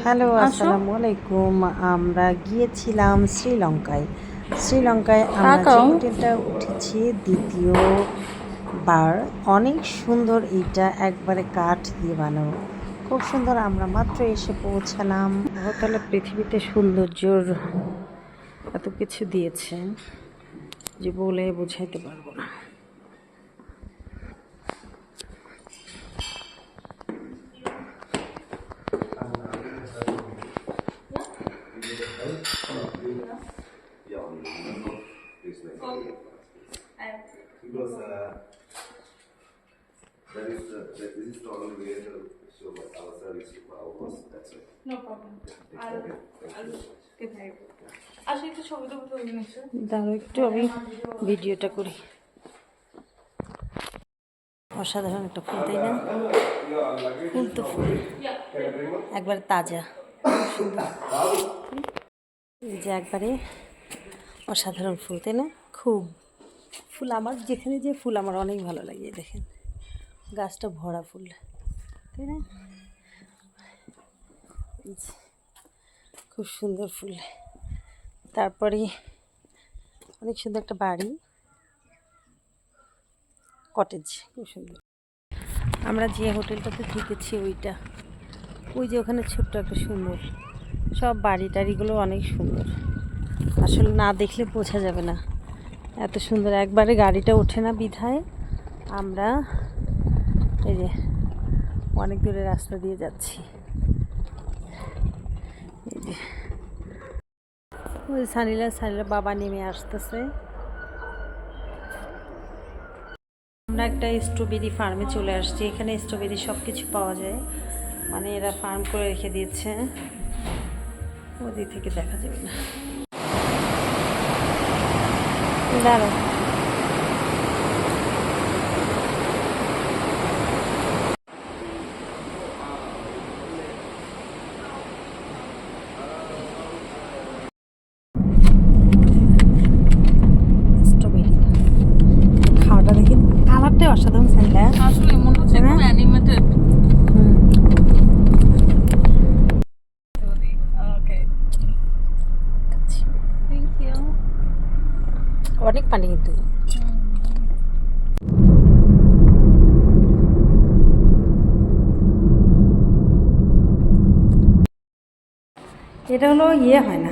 Hello, আসসালামু আলাইকুম। আমরা গিয়েছিলাম শ্রীলঙ্কায়। শ্রীলঙ্কায় আমরা যে হোটেলটা উঠেছি দ্বিতীয়বার, অনেক সুন্দর। এইটা একবারে কাঠ দিয়ে বানানো, খুব সুন্দর। আমরা মাত্র এসে পৌঁছালাম। হোটেলে পৃথিবীতে সৌন্দর্যর এত কিছু দিয়েছে যে বলে বোঝাইতে পারবো না। Because this is the only way to show our service to our boss. That's it. No problem. আসলে একটু ছবি দেবো তো দাঁড়াও একটু, আমি ভিডিওটা করি। অসাধারণ একটা ফুল, তাই না? ফুল তো ফুল, একবার তাজা, সুন্দর। এই যে একবারে অসাধারণ ফুল, তাই না? খুব ফুল, আমার যেখানে যে ফুল আমার অনেক ভালো লাগে। দেখেন গাছটা ভরা ফুল, তাই না? খুব সুন্দর ফুল। তারপরে অনেক সুন্দর একটা বাড়ি, কটেজ, খুব সুন্দর। আমরা যে হোটেলটাতে থেকেছি ওইটা, ওই যে ওখানে ছোট্ট একটা সুন্দর, সব বাড়ি টাড়িগুলো অনেক সুন্দর। আসলে না দেখলে বোঝা যাবে না এত সুন্দর। একবারে গাড়িটা ওঠে না বিধায় আমরা এই যে অনেক দূরে রাস্তা দিয়ে যাচ্ছি। এই যে ওই সানিলা বাবা নেমে আসতেছে। আমরা একটা স্ট্রবেরি ফার্মে চলে আসছি। এখানে স্ট্রবেরি সব কিছু পাওয়া যায়, মানে এরা ফার্ম করে রেখে দিয়েছে, ওদিক থেকে দেখা যাবে না। দাঁড়াও, কালারটাই অসাধারণ। আসলে মনে হচ্ছে খুব অ্যানিমেটেড। Okay, thank you. অনেক পানি কিন্তু। এটা হলো ইয়ে হয় না,